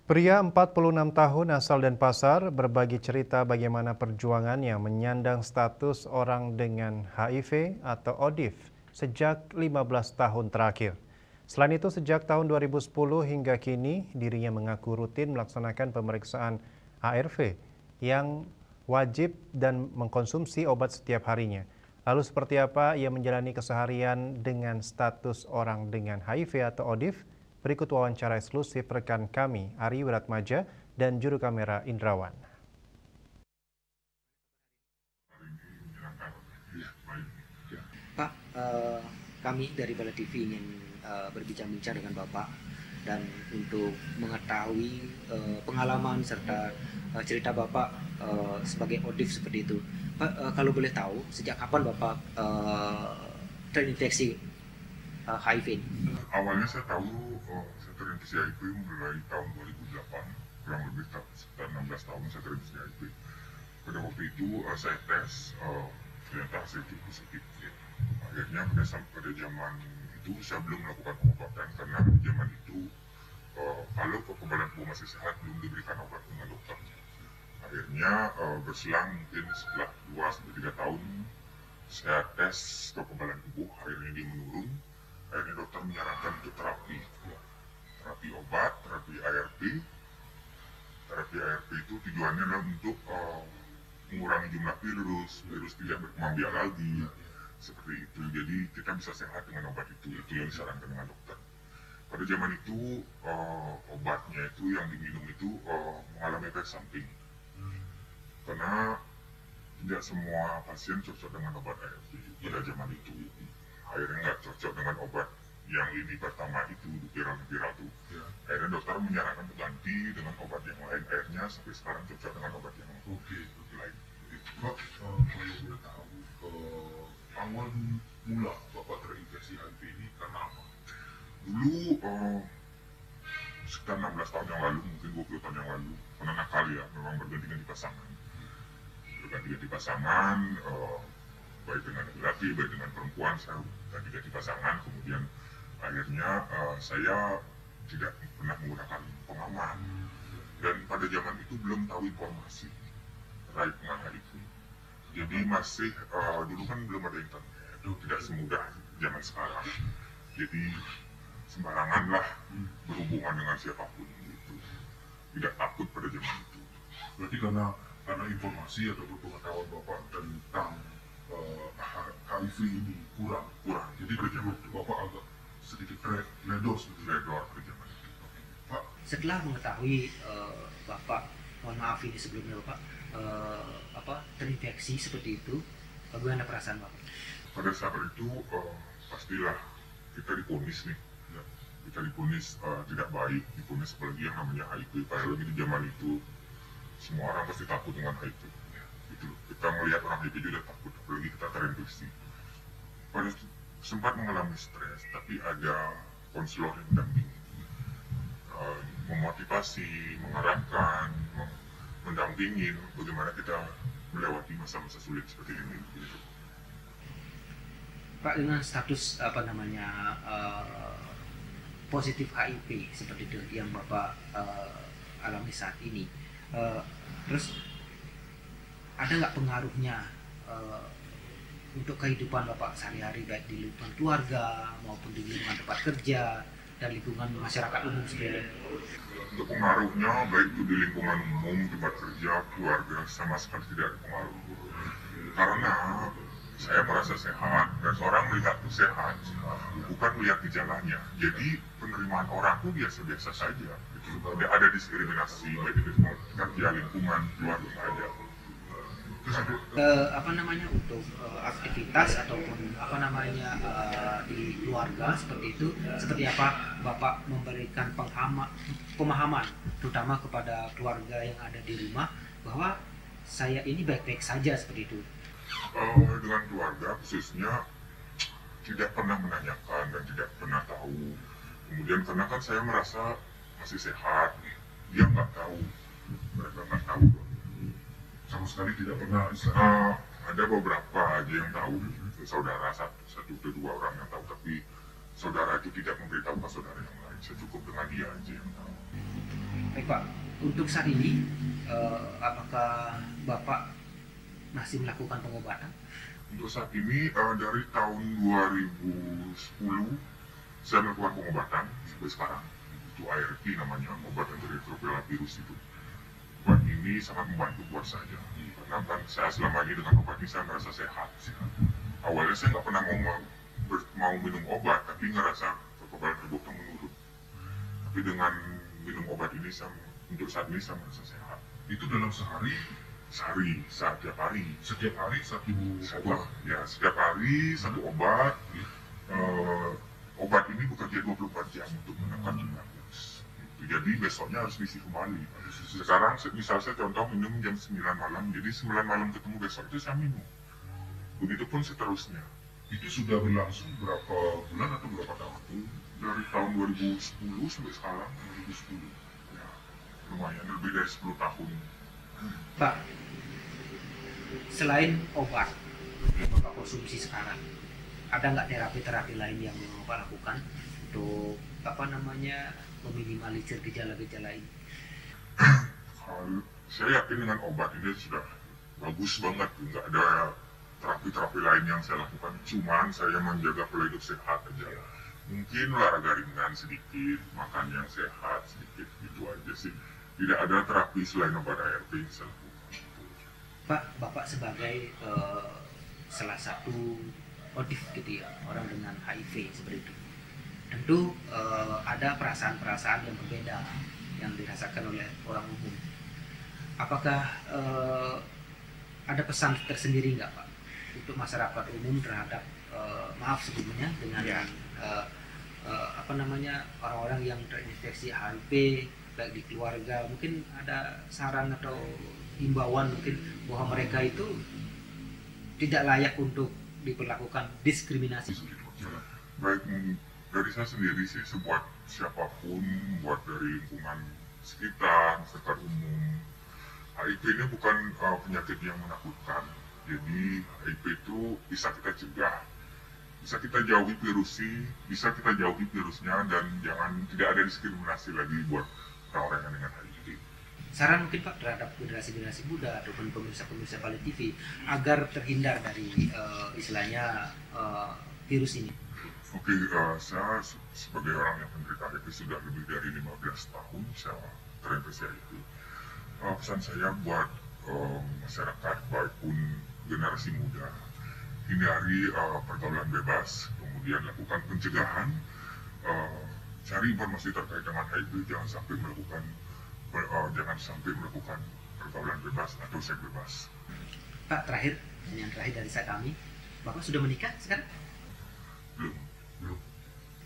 Pria 46 tahun asal Denpasar berbagi cerita bagaimana perjuangannya menyandang status orang dengan HIV atau ODIF sejak 15 tahun terakhir. Selain itu, sejak tahun 2010 hingga kini, dirinya mengaku rutin melaksanakan pemeriksaan ARV yang wajib dan mengkonsumsi obat setiap harinya. Lalu seperti apa ia menjalani keseharian dengan status orang dengan HIV atau ODIF? Berikut wawancara eksklusif rekan kami, Ari Wiratmaja dan juru kamera Indrawan. Pak, kami dari Bala TV ingin berbincang-bincang dengan Bapak dan untuk mengetahui pengalaman serta cerita Bapak sebagai ODIF seperti itu. Pak, kalau boleh tahu, sejak kapan Bapak terinfeksi HIV? Awalnya saya tahu saya terinfeksi HIV mulai tahun 2008, kurang lebih sekitar 16 tahun saya terinfeksi HIV. Pada waktu itu saya tes, ternyata hasilnya positif. Akhirnya pada zaman itu saya belum melakukan pengobatan karena di zaman itu kalau kekebalan tubuh masih sehat belum diberikan obat dengan dokter. Akhirnya berselang mungkin setelah 2-3 tahun saya tes kekebalan tubuh, akhirnya dia menurun. Akhirnya dokter menyarankan untuk terapi obat, terapi ARV. Terapi ARV itu tujuannya adalah untuk mengurangi jumlah virus tidak berkembang biak lagi, seperti itu. Jadi kita bisa sehat dengan obat itu yang disarankan dengan dokter. Pada zaman itu obatnya itu yang diminum itu mengalami efek samping, karena tidak semua pasien cocok dengan obat ARV pada zaman itu. Akhirnya nggak cocok dengan obat yang lini pertama itu, viral tuh. Akhirnya dokter menyarankan untuk ganti dengan obat yang lain. Akhirnya sampai sekarang cocok dengan obat yang lain. Pak, kalau boleh tahu, awal mula Bapak terinfeksi HIV ini karena apa? Dulu sekitar 16 tahun yang lalu, mungkin 20 tahun yang lalu, pernah nakal ya, memang berganti-ganti pasangan. Baik dengan laki-laki, baik dengan perempuan, saya ganti-ganti pasangan. Kemudian akhirnya saya tidak pernah menggunakan pengaman. Dan pada zaman itu belum tahu informasi terkait dengan HIV. Jadi masih, dulu kan belum ada internet, tidak semudah zaman sekarang. Jadi sembarangan lah berhubungan dengan siapapun gitu. Tidak takut pada zaman itu. Berarti karena informasi atau pengetahuan Bapak tentang HIV ini kurang. Jadi kerja Bapak agak sedikit ledor pada zaman itu. Pak, setelah mengetahui Bapak, mohon maaf ini sebelumnya Bapak, terinfeksi seperti itu, bagaimana perasaan Bapak? Pada saat itu pastilah kita diponis nih. Kita diponis tidak baik, diponis apalagi yang namanya HIV. Padahal di zaman itu semua orang pasti takut dengan HIV. Gitu. Kita melihat orang HIV juga takut, apalagi kita terinfeksi. Pada sempat mengalami stres, tapi ada konselor yang mendampingi, memotivasi, mengarahkan, mendampingin bagaimana kita melewati masa-masa sulit seperti ini. Gitu. Pak, dengan status positif HIV seperti itu yang Bapak alami saat ini, terus ada nggak pengaruhnya untuk kehidupan Bapak sehari-hari, baik di lingkungan keluarga maupun di lingkungan tempat kerja dan lingkungan masyarakat umum sendiri? Untuk pengaruhnya, baik itu di lingkungan umum, tempat kerja, keluarga, sama sekali tidak ada pengaruh. Karena saya merasa sehat dan orang melihat itu sehat, bukan melihat gejalanya. Jadi penerimaan orang itu biasa-biasa saja. Gitu. Tidak ada diskriminasi, baik itu kerja, lingkungan, keluarga ada. Untuk aktivitas ataupun di keluarga seperti itu, seperti apa Bapak memberikan pemahaman terutama kepada keluarga yang ada di rumah bahwa saya ini baik-baik saja seperti itu? Dengan keluarga khususnya tidak pernah menanyakan dan tidak pernah tahu. Kemudian karena kan saya merasa masih sehat, dia nggak tahu, mereka nggak tahu. Sama sekali tidak pernah ada beberapa aja yang tahu, saudara satu atau dua orang yang tahu, tapi saudara itu tidak memberitahu ke saudara yang lain. Saya cukup dengan dia aja yang tahu. Baik, Pak, untuk saat ini apakah Bapak masih melakukan pengobatan? Untuk saat ini dari tahun 2010 saya melakukan pengobatan sampai sekarang. Itu ART namanya, obat antiretroviral virus itu. Obat ini sangat membantu buat saya. Karena kan saya selama ini dengan obat ini saya merasa sehat. Awalnya saya nggak pernah mau minum obat, tapi ngerasa kekebalan tubuh menurun. Tapi dengan minum obat ini untuk saat ini saya merasa sehat. Itu dalam sehari, Setiap hari setiap hari satu obat. Ya, setiap hari satu obat. Obat ini bekerja 24 jam untuk menekan diabetes. Jadi besoknya harus diisi kembali. Sekarang misal saya contoh minum jam 9 malam, jadi 9 malam ketemu besok itu saya minum. Begitupun seterusnya. Itu sudah berlangsung berapa bulan atau berapa tahun? Dari tahun 2010 sampai sekarang 2010. Ya, lumayan lebih dari 10 tahun. Pak, selain obat yang Bapak konsumsi sekarang, ada nggak terapi-terapi lain yang Bapak lakukan untuk meminimalisir gejala-gejala ini? Saya yakin dengan obat ini sudah bagus banget, nggak ada terapi-terapi lain yang saya lakukan, cuman saya menjaga pola hidup sehat aja. Mungkin olahraga ringan sedikit, makan yang sehat sedikit, gitu aja sih. Tidak ada terapi selain obat ARV yang saya lakukan. Pak, Bapak sebagai salah satu ODIF gitu ya, orang dengan HIV seperti itu. Tentu ada perasaan-perasaan yang berbeda yang dirasakan oleh orang umum. Apakah ada pesan tersendiri nggak Pak untuk masyarakat umum terhadap maaf sebelumnya dengan orang-orang yang terinfeksi HIV baik di keluarga, mungkin ada saran atau himbauan mungkin bahwa mereka itu tidak layak untuk diperlakukan diskriminasi? Baik dari saya sendiri sih, buat siapapun, buat dari lingkungan sekitar, masyarakat umum, HIV ini bukan penyakit yang menakutkan. Jadi HIV itu bisa kita cegah, bisa kita jauhi virusnya, dan tidak ada diskriminasi lagi buat orang-orang yang dengan HIV. Saran mungkin Pak terhadap generasi-generasi muda ataupun pemirsa-pemirsa Bali TV agar terhindar dari virus ini. Oke, saya sebagai orang yang penderita HIV sudah lebih dari 15 tahun saya terinfeksi HIV. Pesan saya buat masyarakat baik pun generasi muda, hindari pergaulan bebas, kemudian lakukan pencegahan, cari informasi terkait dengan HIV, jangan sampai melakukan pergaulan bebas atau seks bebas. Pak, yang terakhir dari kami, Bapak sudah menikah sekarang? Belum.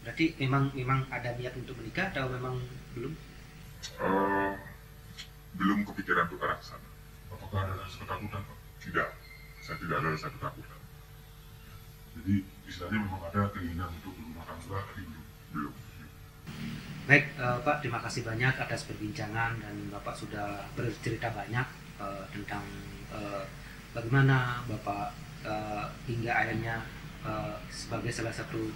Berarti memang ada niat untuk menikah atau memang belum? Belum kepikiran untuk ke arah sana. Apakah ada rasa ketakutan, Pak? Tidak, saya tidak ada rasa ketakutan. Jadi istilahnya memang ada keinginan untuk berumah tangga, tapi belum. Baik, Pak, terima kasih banyak atas perbincangan, dan Bapak sudah bercerita banyak tentang bagaimana Bapak hingga akhirnya sebagai salah satu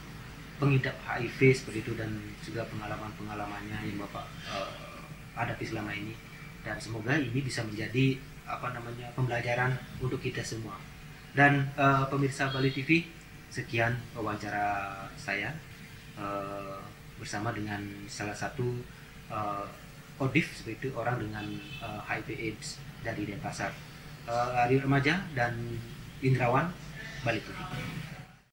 pengidap HIV seperti itu, dan juga pengalaman-pengalamannya yang Bapak hadapi selama ini. Dan semoga ini bisa menjadi pembelajaran untuk kita semua. Dan pemirsa Bali TV, sekian wawancara saya bersama dengan salah satu ODIF, seperti itu, orang dengan HIV/AIDS dari Denpasar, Aryo Remaja dan Indrawan, Bali TV.